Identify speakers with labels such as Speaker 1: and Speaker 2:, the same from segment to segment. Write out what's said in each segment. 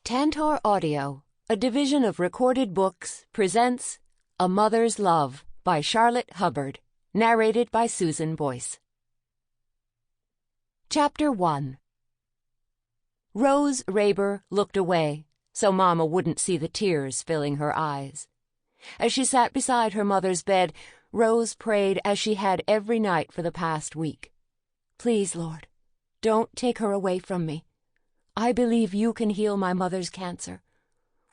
Speaker 1: Tantor Audio, a division of Recorded Books, presents A Mother's Love by Charlotte Hubbard, narrated by Susan Boyce. Chapter 1. Rose Raber looked away, so Mama wouldn't see the tears filling her eyes. As she sat beside her mother's bed, Rose prayed as she had every night for the past week. Please, Lord, don't take her away from me. I believe you can heal my mother's cancer.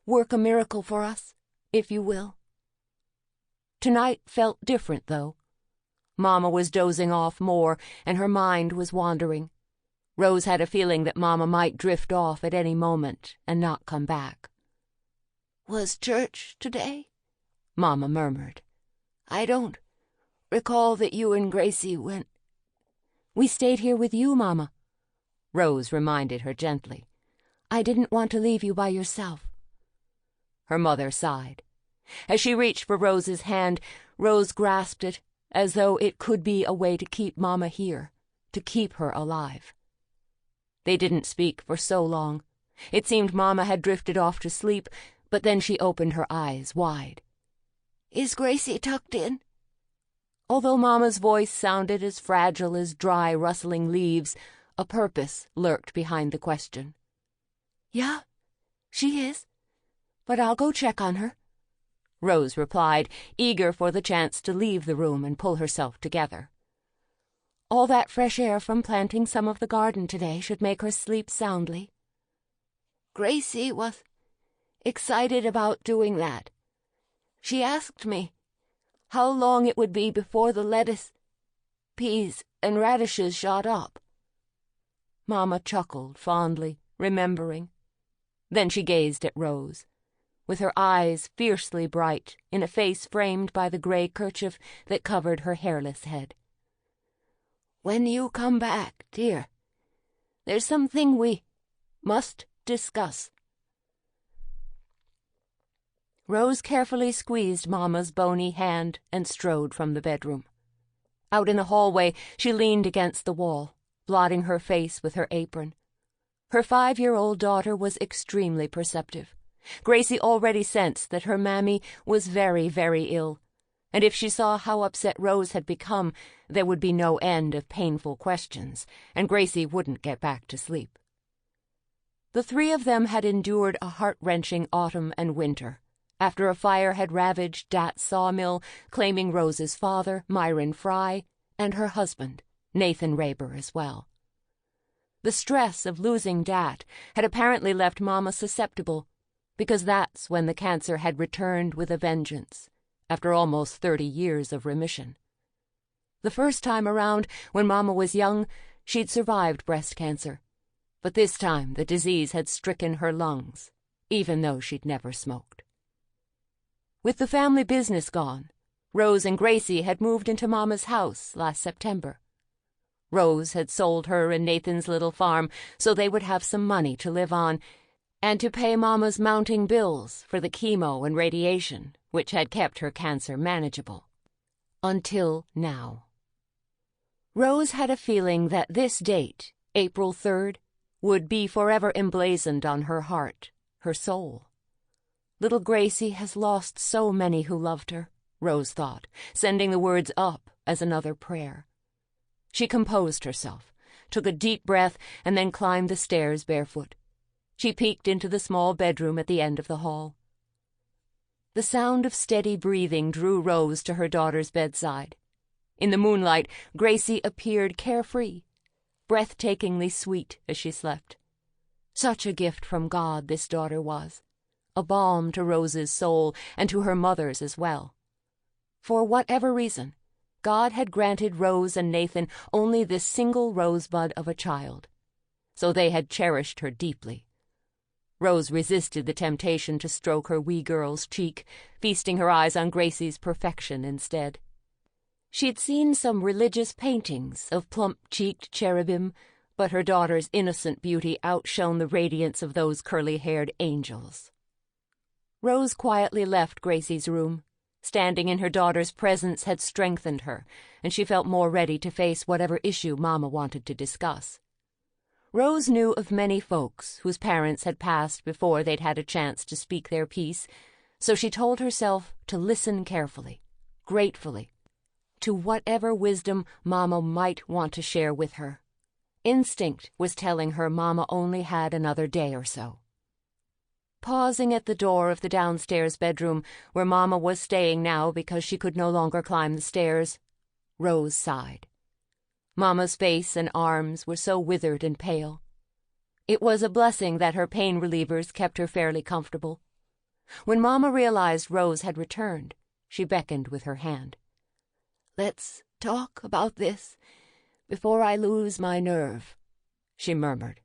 Speaker 1: Work a miracle for us, if you will. Tonight felt different, though. Mama was dozing off more, and her mind was wandering. Rose had a feeling that Mama might drift off at any moment and not come back.
Speaker 2: "Was church today?"
Speaker 1: Mama murmured.
Speaker 2: "I don't recall that you and Gracie went."
Speaker 1: "We stayed here with you, Mama," Rose reminded her gently. "I didn't want to leave you by yourself." Her mother sighed. As she reached for Rose's hand, Rose grasped it as though it could be a way to keep Mama here, to keep her alive. They didn't speak for so long. It seemed Mama had drifted off to sleep, but then she opened her eyes wide.
Speaker 2: "Is Gracie tucked in?"
Speaker 1: Although Mama's voice sounded as fragile as dry, rustling leaves, a purpose lurked behind the question.
Speaker 2: "Yeah, she is.
Speaker 1: But I'll go check on her," Rose replied, eager for the chance to leave the room and pull herself together. All that fresh air from planting some of the garden today should make her sleep soundly.
Speaker 2: Gracie was excited about doing that. She asked me how long it would be before the lettuce, peas, and radishes shot up.
Speaker 1: Mama chuckled fondly, remembering. Then she gazed at Rose, with her eyes fiercely bright in a face framed by the gray kerchief that covered her hairless head.
Speaker 2: "When you come back, dear, there's something we must discuss."
Speaker 1: Rose carefully squeezed Mama's bony hand and strode from the bedroom. Out in the hallway, she leaned against the wall, blotting her face with her apron. Her 5-year-old daughter was extremely perceptive. Gracie already sensed that her mammy was very, very ill, and if she saw how upset Rose had become, there would be no end of painful questions, and Gracie wouldn't get back to sleep. The three of them had endured a heart-wrenching autumn and winter, after a fire had ravaged Dat's sawmill, claiming Rose's father, Myron Fry, and her husband, Nathan Raber, as well. The stress of losing Dat had apparently left Mama susceptible, because that's when the cancer had returned with a vengeance, after almost 30 years of remission. The first time around, when Mama was young, she'd survived breast cancer, but this time the disease had stricken her lungs, even though she'd never smoked. With the family business gone, Rose and Gracie had moved into Mama's house last September. Rose had sold her and Nathan's little farm so they would have some money to live on and to pay Mama's mounting bills for the chemo and radiation, which had kept her cancer manageable. Until now. Rose had a feeling that this date, April 3rd, would be forever emblazoned on her heart, her soul. Little Gracie has lost so many who loved her, Rose thought, sending the words up as another prayer. She composed herself, took a deep breath, and then climbed the stairs barefoot. She peeked into the small bedroom at the end of the hall. The sound of steady breathing drew Rose to her daughter's bedside. In the moonlight, Gracie appeared carefree, breathtakingly sweet as she slept. Such a gift from God this daughter was, a balm to Rose's soul and to her mother's as well. For whatever reason, God had granted Rose and Nathan only this single rosebud of a child, so they had cherished her deeply. Rose resisted the temptation to stroke her wee girl's cheek, feasting her eyes on Gracie's perfection instead. She'd seen some religious paintings of plump-cheeked cherubim, but her daughter's innocent beauty outshone the radiance of those curly-haired angels. Rose quietly left Gracie's room. Standing in her daughter's presence had strengthened her, and she felt more ready to face whatever issue Mama wanted to discuss. Rose knew of many folks whose parents had passed before they'd had a chance to speak their piece, so she told herself to listen carefully, gratefully, to whatever wisdom Mama might want to share with her. Instinct was telling her Mama only had another day or so. Pausing at the door of the downstairs bedroom, where Mama was staying now because she could no longer climb the stairs, Rose sighed. Mama's face and arms were so withered and pale. It was a blessing that her pain relievers kept her fairly comfortable. When Mama realized Rose had returned, she beckoned with her hand.
Speaker 2: "Let's talk about this before I lose my nerve," she murmured.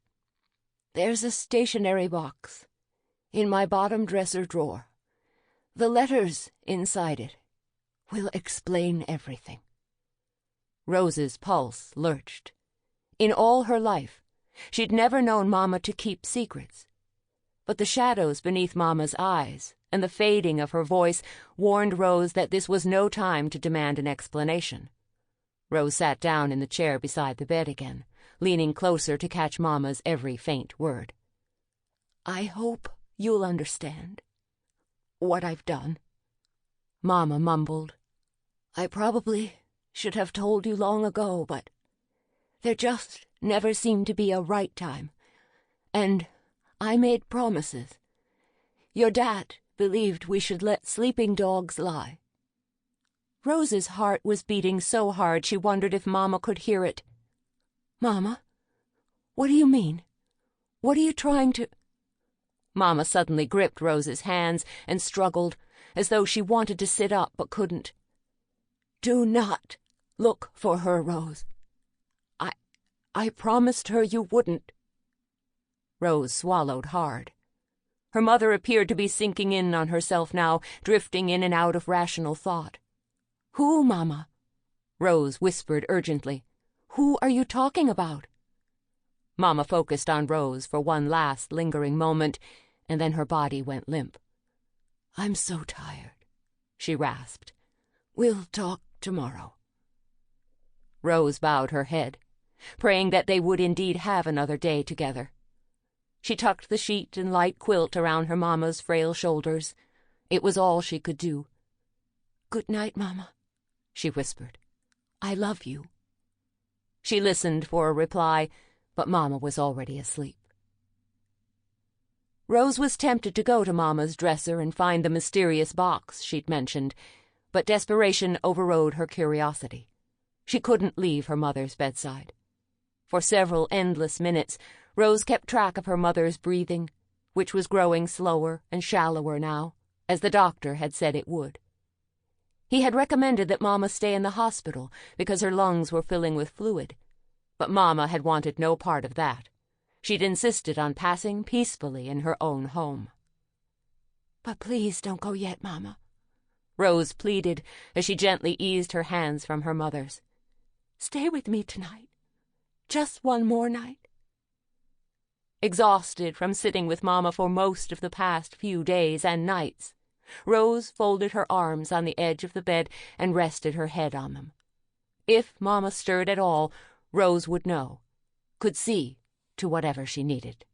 Speaker 2: "There's a stationery box in my bottom dresser drawer. The letters inside it will explain everything."
Speaker 1: Rose's pulse lurched. In all her life, she'd never known Mama to keep secrets. But the shadows beneath Mama's eyes and the fading of her voice warned Rose that this was no time to demand an explanation. Rose sat down in the chair beside the bed again, leaning closer to catch Mama's every faint word.
Speaker 2: "I hope you'll understand what I've done,"
Speaker 1: Mama mumbled.
Speaker 2: "I probably should have told you long ago, but there just never seemed to be a right time. And I made promises. Your dad believed we should let sleeping dogs lie."
Speaker 1: Rose's heart was beating so hard she wondered if Mama could hear it.
Speaker 2: "Mama, what do you mean? What are you trying to—"
Speaker 1: Mama suddenly gripped Rose's hands and struggled, as though she wanted to sit up but couldn't.
Speaker 2: "Do not look for her, Rose. I promised her you wouldn't."
Speaker 1: Rose swallowed hard. Her mother appeared to be sinking in on herself now, drifting in and out of rational thought.
Speaker 2: "Who, Mama?"
Speaker 1: Rose whispered urgently.
Speaker 2: "Who are you talking about?"
Speaker 1: Mama focused on Rose for one last lingering moment, and then her body went limp.
Speaker 2: "I'm so tired,"
Speaker 1: she rasped.
Speaker 2: "We'll talk tomorrow."
Speaker 1: Rose bowed her head, praying that they would indeed have another day together. She tucked the sheet and light quilt around her Mama's frail shoulders. It was all she could do.
Speaker 2: "Good night, Mama,"
Speaker 1: she whispered.
Speaker 2: "I love you."
Speaker 1: She listened for a reply, but Mama was already asleep. Rose was tempted to go to Mama's dresser and find the mysterious box she'd mentioned, but desperation overrode her curiosity. She couldn't leave her mother's bedside. For several endless minutes, Rose kept track of her mother's breathing, which was growing slower and shallower now, as the doctor had said it would. He had recommended that Mama stay in the hospital because her lungs were filling with fluid, but Mama had wanted no part of that. She'd insisted on passing peacefully in her own home.
Speaker 2: "But please don't go yet, Mama,"
Speaker 1: Rose pleaded as she gently eased her hands from her mother's.
Speaker 2: "Stay with me tonight. Just one more night."
Speaker 1: Exhausted from sitting with Mama for most of the past few days and nights, Rose folded her arms on the edge of the bed and rested her head on them. If Mama stirred at all, Rose would know, could see to whatever she needed.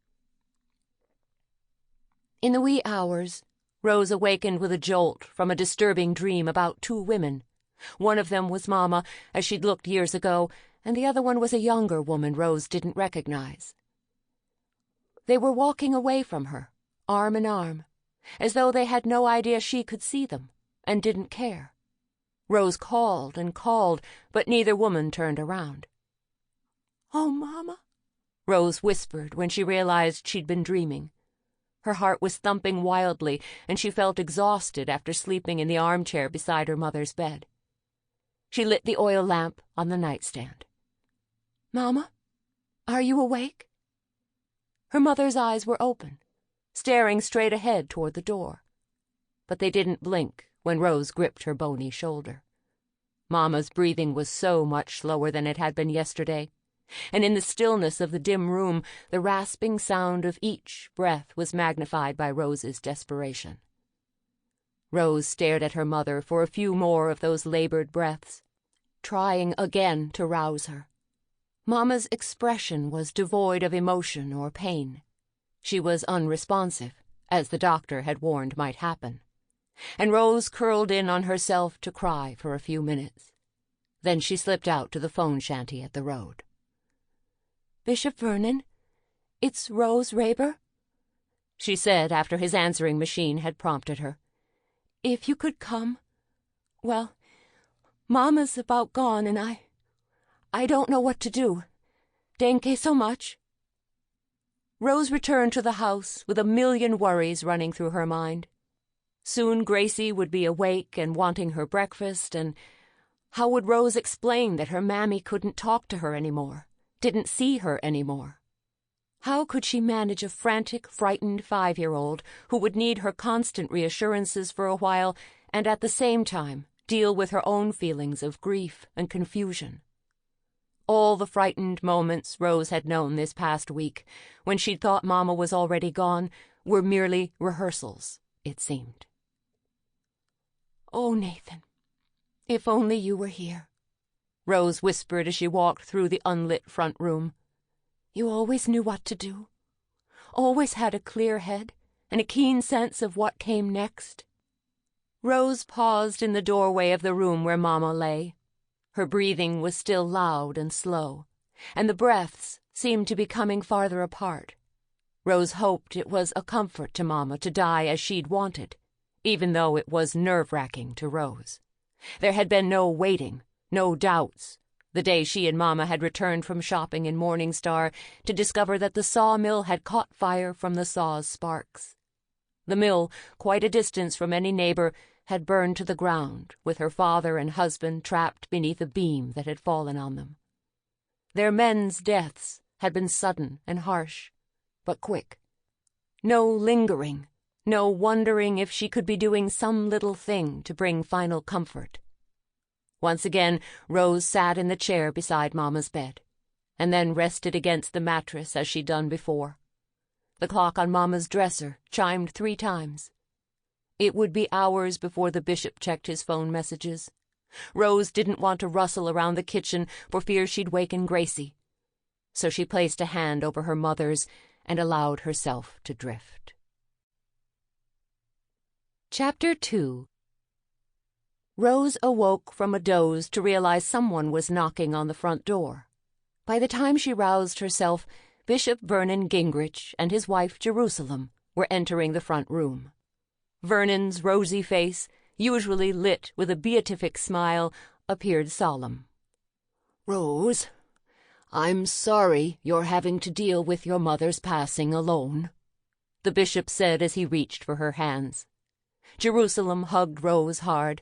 Speaker 1: In the wee hours, Rose awakened with a jolt from a disturbing dream about two women. One of them was Mama, as she'd looked years ago, and the other one was a younger woman Rose didn't recognize. They were walking away from her, arm in arm, as though they had no idea she could see them, and didn't care. Rose called and called, but neither woman turned around.
Speaker 2: "Oh, Mama,"
Speaker 1: Rose whispered when she realized she'd been dreaming. Her heart was thumping wildly, and she felt exhausted after sleeping in the armchair beside her mother's bed. She lit the oil lamp on the nightstand.
Speaker 2: "Mama, are you awake?"
Speaker 1: Her mother's eyes were open, staring straight ahead toward the door. But they didn't blink when Rose gripped her bony shoulder. Mama's breathing was so much slower than it had been yesterday, and in the stillness of the dim room, the rasping sound of each breath was magnified by Rose's desperation. Rose stared at her mother for a few more of those labored breaths, trying again to rouse her. Mama's expression was devoid of emotion or pain. She was unresponsive, as the doctor had warned might happen, and Rose curled in on herself to cry for a few minutes. Then she slipped out to the phone shanty at the road.
Speaker 2: "Bishop Vernon, it's Rose Raber,"
Speaker 1: she said after his answering machine had prompted her.
Speaker 2: "If you could come. Well, Mama's about gone, and I don't know what to do. Denke so much."
Speaker 1: Rose returned to the house with a million worries running through her mind. Soon Gracie would be awake and wanting her breakfast, and how would Rose explain that her mammy couldn't talk to her anymore, didn't see her anymore? How could she manage a frantic, frightened 5-year-old who would need her constant reassurances for a while and at the same time deal with her own feelings of grief and confusion? All the frightened moments Rose had known this past week, when she'd thought Mama was already gone, were merely rehearsals, it seemed.
Speaker 2: "Oh, Nathan, if only you were here,"
Speaker 1: Rose whispered as she walked through the unlit front room.
Speaker 2: "You always knew what to do, always had a clear head and a keen sense of what came next."
Speaker 1: Rose paused in the doorway of the room where Mama lay. Her breathing was still loud and slow, and the breaths seemed to be coming farther apart. Rose hoped it was a comfort to Mama to die as she'd wanted, even though it was nerve-wracking to Rose. There had been no waiting, no doubts, the day she and Mama had returned from shopping in Morningstar to discover that the sawmill had caught fire from the saw's sparks. The mill, quite a distance from any neighbor, had burned to the ground, with her father and husband trapped beneath a beam that had fallen on them. Their men's deaths had been sudden and harsh, but quick. No lingering, no wondering if she could be doing some little thing to bring final comfort. Once again, Rose sat in the chair beside Mama's bed, and then rested against the mattress as she'd done before. The clock on Mama's dresser chimed 3 times. It would be hours before the bishop checked his phone messages. Rose didn't want to rustle around the kitchen for fear she'd waken Gracie, so she placed a hand over her mother's and allowed herself to drift. Chapter 2. Rose awoke from a doze to realize someone was knocking on the front door. By the time she roused herself, Bishop Vernon Gingrich and his wife Jerusalem were entering the front room. Vernon's rosy face, usually lit with a beatific smile, appeared solemn.
Speaker 2: "Rose, I'm sorry you're having to deal with your mother's passing alone,"
Speaker 1: the bishop said as he reached for her hands. Jerusalem hugged Rose hard.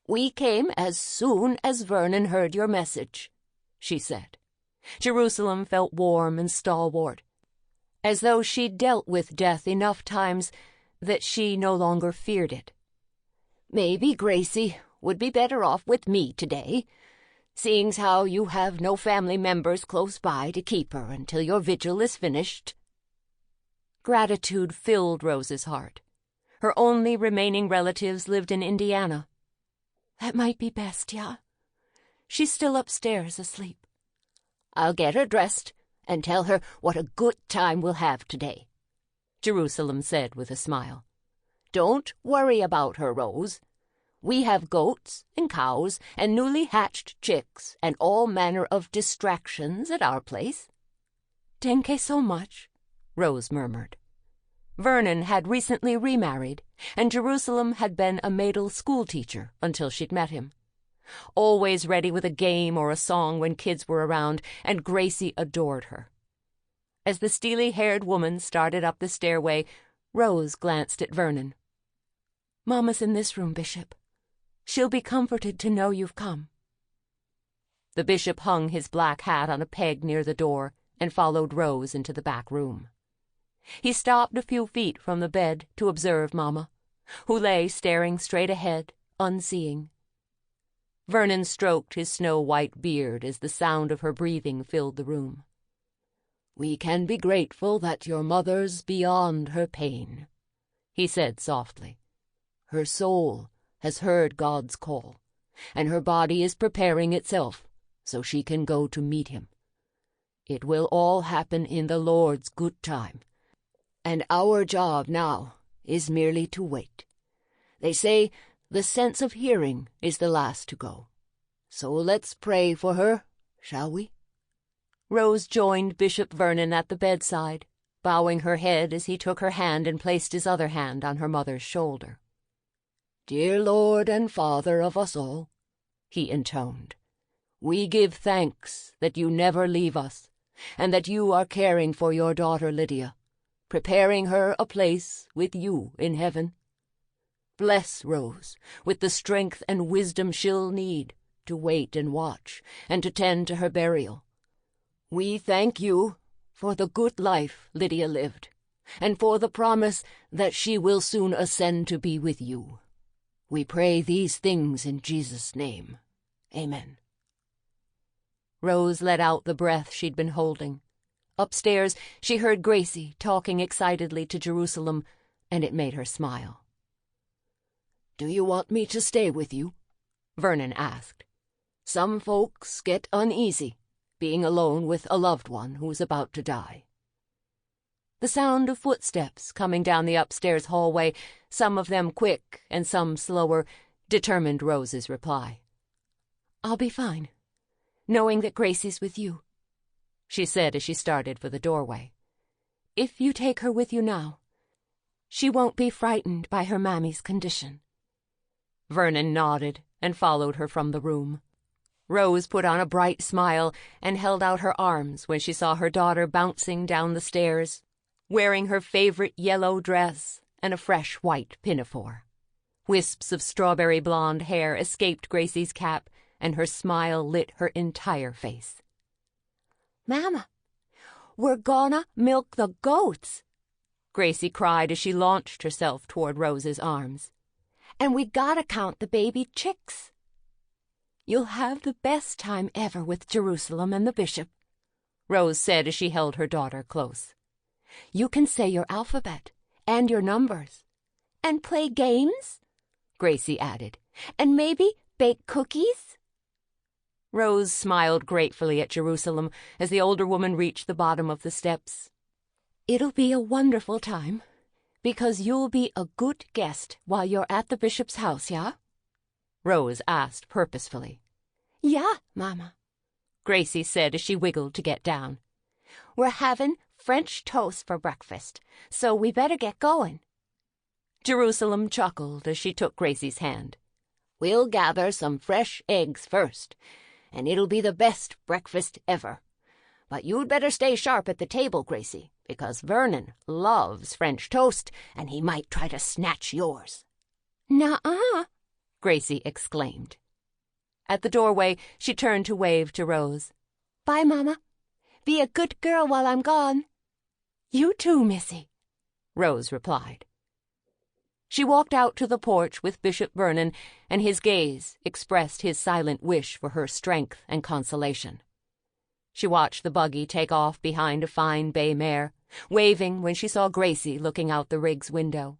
Speaker 2: "We came as soon as Vernon heard your message," she said.
Speaker 1: Jerusalem felt warm and stalwart, as though she'd dealt with death enough times that she no longer feared it.
Speaker 2: "Maybe Gracie would be better off with me today, seeing's how you have no family members close by to keep her until your vigil is finished."
Speaker 1: Gratitude filled Rose's heart. Her only remaining relatives lived in Indiana.
Speaker 2: "That might be best, yeah. She's still upstairs asleep."
Speaker 3: "I'll get her dressed and tell her what a good time we'll have today," Jerusalem said with a smile. "Don't worry about her, Rose. We have goats and cows and newly hatched chicks and all manner of distractions at our place."
Speaker 2: "Denke so much,"
Speaker 1: Rose murmured. Vernon had recently remarried, and Jerusalem had been a Madel schoolteacher until she'd met him. Always ready with a game or a song when kids were around, and Gracie adored her. As the steely-haired woman started up the stairway, Rose glanced at Vernon.
Speaker 2: "Mama's in this room, Bishop. She'll be comforted to know you've come."
Speaker 1: The bishop hung his black hat on a peg near the door and followed Rose into the back room. He stopped a few feet from the bed to observe Mama, who lay staring straight ahead, unseeing. Vernon stroked his snow-white beard as the sound of her breathing filled the room.
Speaker 3: "We can be grateful that your mother's beyond her pain," he said softly. "Her soul has heard God's call, and her body is preparing itself so she can go to meet him. It will all happen in the Lord's good time, and our job now is merely to wait. They say the sense of hearing is the last to go. So let's pray for her, shall we?"
Speaker 1: Rose joined Bishop Vernon at the bedside, bowing her head as he took her hand and placed his other hand on her mother's shoulder.
Speaker 3: "Dear Lord and Father of us all," he intoned, "we give thanks that you never leave us, and that you are caring for your daughter Lydia, preparing her a place with you in heaven. Bless Rose with the strength and wisdom she'll need to wait and watch, and to tend to her burial. We thank you for the good life Lydia lived, and for the promise that she will soon ascend to be with you. We pray these things in Jesus' name. Amen."
Speaker 1: Rose let out the breath she'd been holding. Upstairs, she heard Gracie talking excitedly to Jerusalem, and it made her smile.
Speaker 3: "Do you want me to stay with you?" Vernon asked. "Some folks get uneasy, being alone with a loved one who's about to die."
Speaker 1: The sound of footsteps coming down the upstairs hallway, some of them quick and some slower, determined Rose's reply. "I'll be fine, knowing that Gracie's with you," she said as she started for the doorway. "If you take her with you now, she won't be frightened by her mammy's condition." Vernon nodded and followed her from the room. Rose put on a bright smile and held out her arms when she saw her daughter bouncing down the stairs, wearing her favorite yellow dress and a fresh white pinafore. Wisps of strawberry blonde hair escaped Gracie's cap, and her smile lit her entire face.
Speaker 2: "Mama, we're gonna milk the goats,"
Speaker 1: Gracie cried as she launched herself toward Rose's arms.
Speaker 2: "And we gotta count the baby chicks. You'll have the best time ever with Jerusalem and the bishop," Rose said as she held her daughter close. "You can say your alphabet and your numbers. And play games," Gracie added. "And maybe bake cookies."
Speaker 1: Rose smiled gratefully at Jerusalem as the older woman reached the bottom of the steps.
Speaker 2: "It'll be a wonderful time, because you'll be a good guest while you're at the bishop's house, yeah?"
Speaker 1: Rose asked purposefully.
Speaker 2: "Yeah, Mama,"
Speaker 1: Gracie said as she wiggled to get down.
Speaker 2: "We're having French toast for breakfast, so we better get going."
Speaker 1: Jerusalem chuckled as she took Gracie's hand.
Speaker 3: "We'll gather some fresh eggs first, and it'll be the best breakfast ever. But you'd better stay sharp at the table, Gracie, because Vernon loves French toast, and he might try to snatch yours."
Speaker 2: "Nuh-uh,"
Speaker 1: Gracie exclaimed. At the doorway, she turned to wave to Rose.
Speaker 2: "Bye, Mama. Be a good girl while I'm gone." "You too, Missy,"
Speaker 1: Rose replied. She walked out to the porch with Bishop Vernon, and his gaze expressed his silent wish for her strength and consolation. She watched the buggy take off behind a fine bay mare, waving when she saw Gracie looking out the rig's window.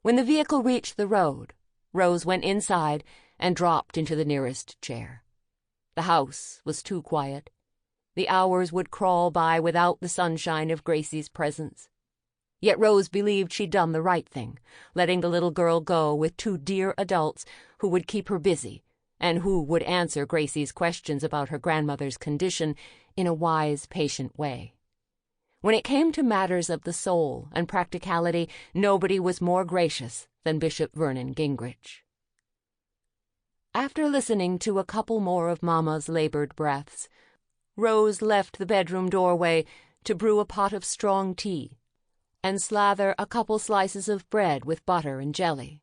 Speaker 1: When the vehicle reached the road, Rose went inside and dropped into the nearest chair. The house was too quiet. The hours would crawl by without the sunshine of Gracie's presence. Yet Rose believed she'd done the right thing, letting the little girl go with two dear adults who would keep her busy and who would answer Gracie's questions about her grandmother's condition in a wise, patient way. When it came to matters of the soul and practicality, nobody was more gracious than Bishop Vernon Gingrich. After listening to a couple more of Mama's labored breaths, Rose left the bedroom doorway to brew a pot of strong tea and slather a couple slices of bread with butter and jelly.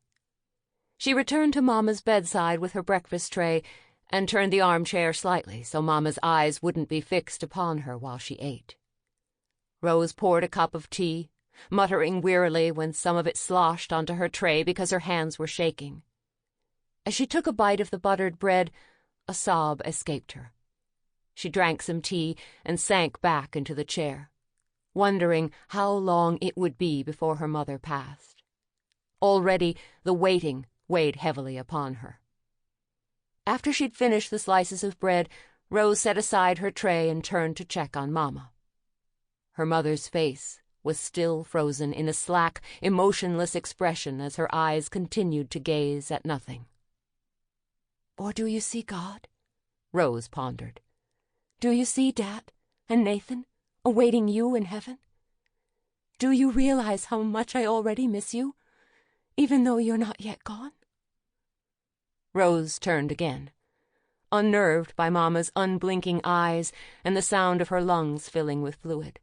Speaker 1: She returned to Mama's bedside with her breakfast tray and turned the armchair slightly so Mama's eyes wouldn't be fixed upon her while she ate. Rose poured a cup of tea, muttering wearily when some of it sloshed onto her tray because her hands were shaking. As she took a bite of the buttered bread, a sob escaped her. She drank some tea and sank back into the chair, wondering how long it would be before her mother passed. Already the waiting weighed heavily upon her. After she'd finished the slices of bread, Rose set aside her tray and turned to check on Mama. Her mother's face was still frozen in a slack, emotionless expression as her eyes continued to gaze at nothing.
Speaker 2: "Or do you see God?"
Speaker 1: Rose pondered.
Speaker 2: "Do you see Dad and Nathan awaiting you in heaven? Do you realize how much I already miss you, even though you're not yet gone?"
Speaker 1: Rose turned again, unnerved by Mama's unblinking eyes and the sound of her lungs filling with fluid.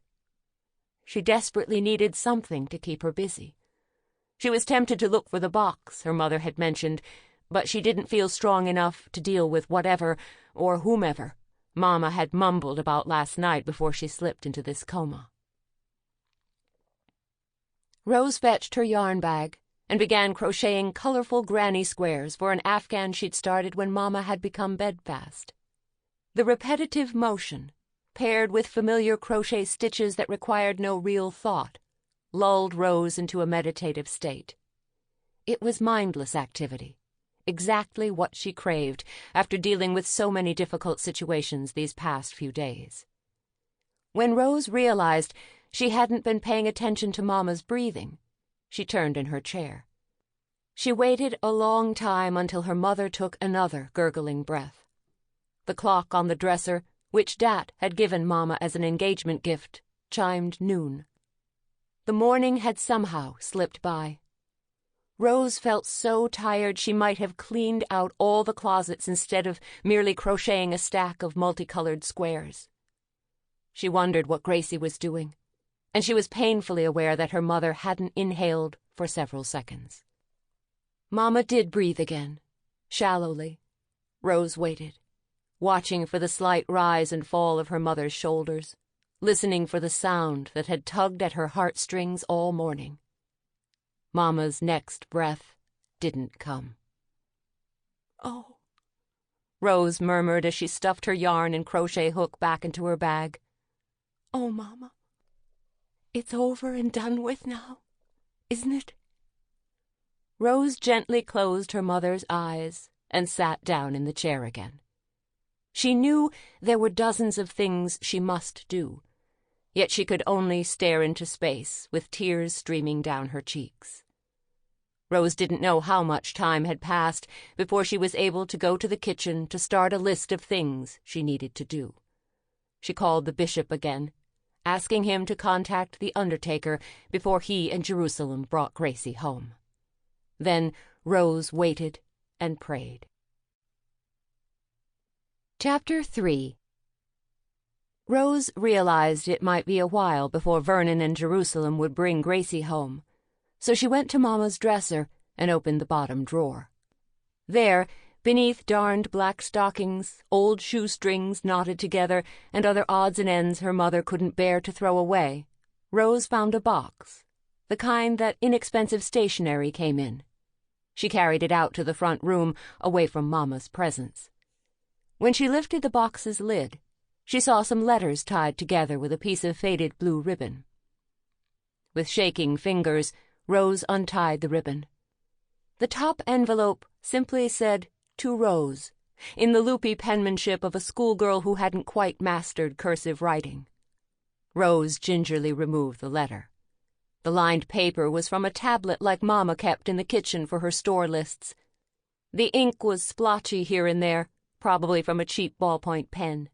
Speaker 1: She desperately needed something to keep her busy. She was tempted to look for the box her mother had mentioned, but she didn't feel strong enough to deal with whatever, or whomever, Mama had mumbled about last night before she slipped into this coma. Rose fetched her yarn bag and began crocheting colorful granny squares for an afghan she'd started when Mama had become bedfast. The repetitive motion, paired with familiar crochet stitches that required no real thought, lulled Rose into a meditative state. It was mindless activity, exactly what she craved after dealing with so many difficult situations these past few days. When Rose realized she hadn't been paying attention to Mama's breathing, she turned in her chair. She waited a long time until her mother took another gurgling breath. The clock on the dresser, which Dat had given Mama as an engagement gift, chimed noon. The morning had somehow slipped by. Rose felt so tired she might have cleaned out all the closets instead of merely crocheting a stack of multicolored squares. She wondered what Gracie was doing, and she was painfully aware that her mother hadn't inhaled for several seconds. Mama did breathe again, shallowly. Rose waited, watching for the slight rise and fall of her mother's shoulders, listening for the sound that had tugged at her heartstrings all morning. Mama's next breath didn't come.
Speaker 2: "Oh,"
Speaker 1: Rose murmured as she stuffed her yarn and crochet hook back into her bag.
Speaker 2: "Oh, Mama, it's over and done with now, isn't it?"
Speaker 1: Rose gently closed her mother's eyes and sat down in the chair again. She knew there were dozens of things she must do, yet she could only stare into space with tears streaming down her cheeks. Rose didn't know how much time had passed before she was able to go to the kitchen to start a list of things she needed to do. She called the bishop again, asking him to contact the undertaker before he and Jerusalem brought Gracie home. Then Rose waited and prayed. Chapter 3. Rose realized it might be a while before Vernon and Jerusalem would bring Gracie home, so she went to Mama's dresser and opened the bottom drawer. There, beneath darned black stockings, old shoestrings knotted together, and other odds and ends her mother couldn't bear to throw away, Rose found a box, the kind that inexpensive stationery came in. She carried it out to the front room, away from Mama's presence. When she lifted the box's lid, she saw some letters tied together with a piece of faded blue ribbon. With shaking fingers, Rose untied the ribbon. The top envelope simply said, "To Rose," in the loopy penmanship of a schoolgirl who hadn't quite mastered cursive writing. Rose gingerly removed the letter. The lined paper was from a tablet like Mama kept in the kitchen for her store lists. The ink was splotchy here and there, probably from a cheap ballpoint pen.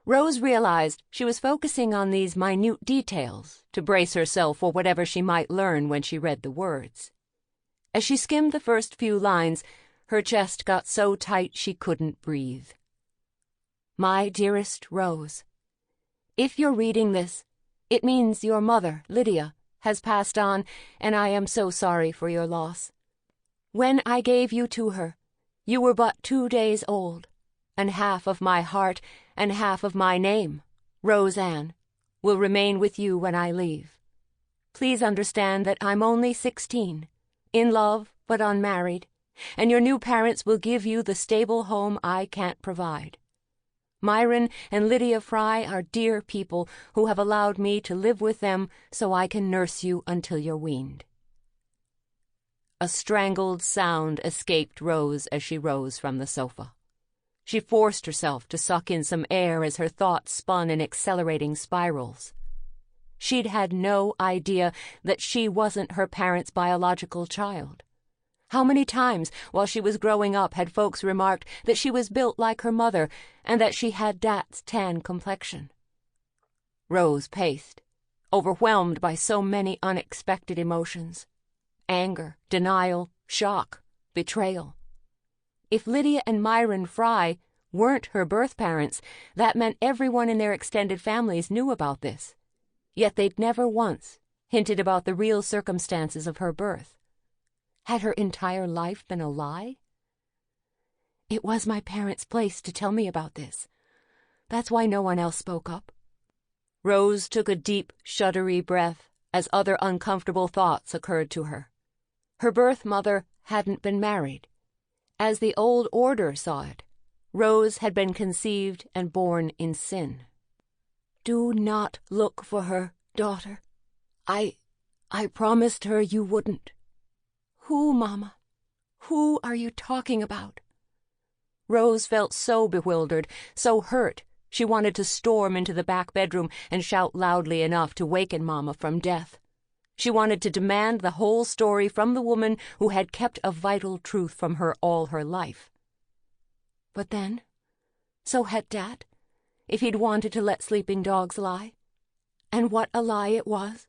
Speaker 1: Rose realized she was focusing on these minute details to brace herself for whatever she might learn when she read the words. As she skimmed the first few lines, her chest got so tight she couldn't breathe. My dearest Rose, if you're reading this, it means your mother, Lydia, has passed on, and I am so sorry for your loss. When I gave you to her, you were but 2 days old, and half of my heart and half of my name, Rose Ann, will remain with you when I leave. Please understand that I'm only 16, in love but unmarried, and your new parents will give you the stable home I can't provide. Myron and Lydia Fry are dear people who have allowed me to live with them so I can nurse you until you're weaned. A strangled sound escaped Rose as she rose from the sofa. She forced herself to suck in some air as her thoughts spun in accelerating spirals. She'd had no idea that she wasn't her parents' biological child. How many times while she was growing up had folks remarked that she was built like her mother and that she had Dat's tan complexion? Rose paced, overwhelmed by so many unexpected emotions. Anger, denial, shock, betrayal. If Lydia and Myron Fry weren't her birth parents, that meant everyone in their extended families knew about this. Yet they'd never once hinted about the real circumstances of her birth. Had her entire life been a lie? It was my parents' place to tell me about this. That's why no one else spoke up. Rose took a deep, shuddery breath as other uncomfortable thoughts occurred to her. Her birth mother hadn't been married. As the old order saw it, Rose had been conceived and born in sin. Do not look for her, daughter. I promised her you wouldn't. Who, Mama? Who are you talking about? Rose felt so bewildered, so hurt, she wanted to storm into the back bedroom and shout loudly enough to waken Mama from death. She wanted to demand the whole story from the woman who had kept a vital truth from her all her life. But then, so had Dat, if he'd wanted to let sleeping dogs lie. And what a lie it was.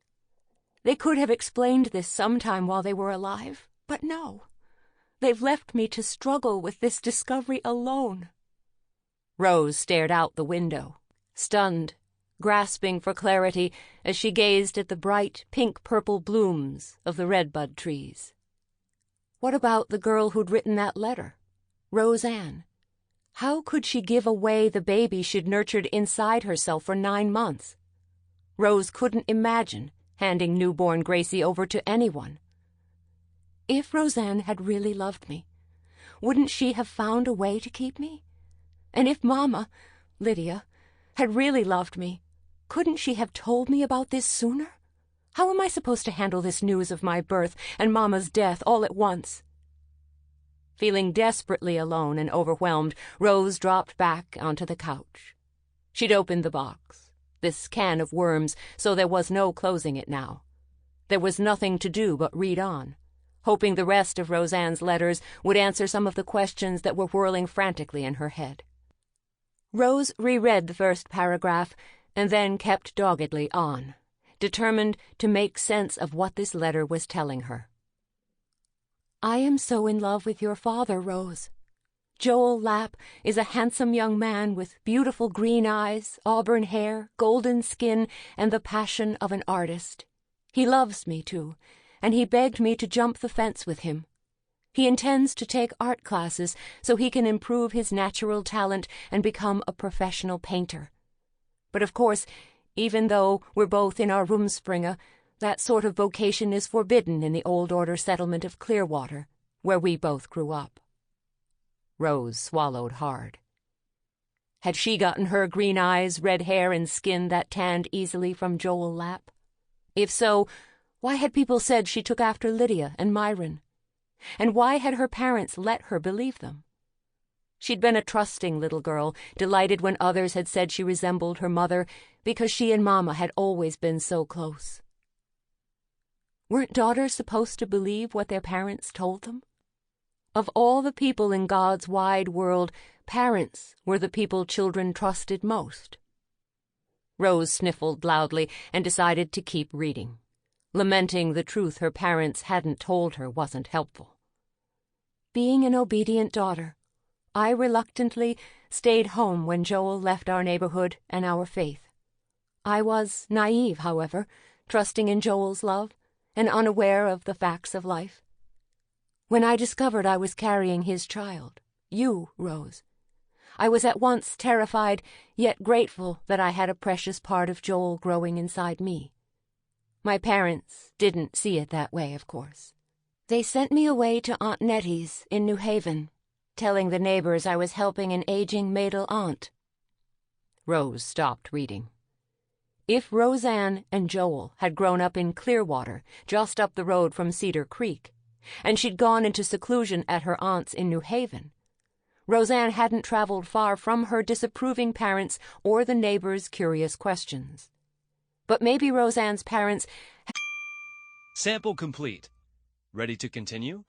Speaker 1: They could have explained this sometime while they were alive, but no. They've left me to struggle with this discovery alone. Rose stared out the window, stunned, grasping for clarity as she gazed at the bright pink-purple blooms of the redbud trees. What about the girl who'd written that letter? Roseanne. How could she give away the baby she'd nurtured inside herself for 9 months? Rose couldn't imagine handing newborn Gracie over to anyone. If Roseanne had really loved me, wouldn't she have found a way to keep me? And if Mama, Lydia, had really loved me, couldn't she have told me about this sooner? How am I supposed to handle this news of my birth and Mama's death all at once? Feeling desperately alone and overwhelmed, Rose dropped back onto the couch. She'd opened the box, this can of worms, so there was no closing it now. There was nothing to do but read on, hoping the rest of Roseanne's letters would answer some of the questions that were whirling frantically in her head. Rose reread the first paragraph and then kept doggedly on, determined to make sense of what this letter was telling her. I am so in love with your father, Rose. Joel Lapp is a handsome young man with beautiful green eyes, auburn hair, golden skin, and the passion of an artist. He loves me, too, and he begged me to jump the fence with him. He intends to take art classes so he can improve his natural talent and become a professional painter. But of course, even though we're both in our Rumspringa, that sort of vocation is forbidden in the old order settlement of Clearwater, where we both grew up. Rose swallowed hard. Had she gotten her green eyes, red hair, and skin that tanned easily from Joel Lapp? If so, why had people said she took after Lydia and Myron? And why had her parents let her believe them? She'd been a trusting little girl, delighted when others had said she resembled her mother, because she and Mama had always been so close. Weren't daughters supposed to believe what their parents told them? Of all the people in God's wide world, parents were the people children trusted most. Rose sniffled loudly and decided to keep reading, lamenting the truth her parents hadn't told her wasn't helpful. Being an obedient daughter, I reluctantly stayed home when Joel left our neighborhood and our faith. I was naive, however, trusting in Joel's love and unaware of the facts of life. When I discovered I was carrying his child, you, Rose, I was at once terrified, yet grateful that I had a precious part of Joel growing inside me. My parents didn't see it that way, of course. They sent me away to Aunt Nettie's in New Haven, telling the neighbors I was helping an aging maidal aunt. Rose stopped reading. If Roseanne and Joel had grown up in Clearwater, just up the road from Cedar Creek, and she'd gone into seclusion at her aunt's in New Haven, Roseanne hadn't traveled far from her disapproving parents or the neighbors' curious questions. But maybe Roseanne's parents...
Speaker 4: Sample complete. Ready to continue?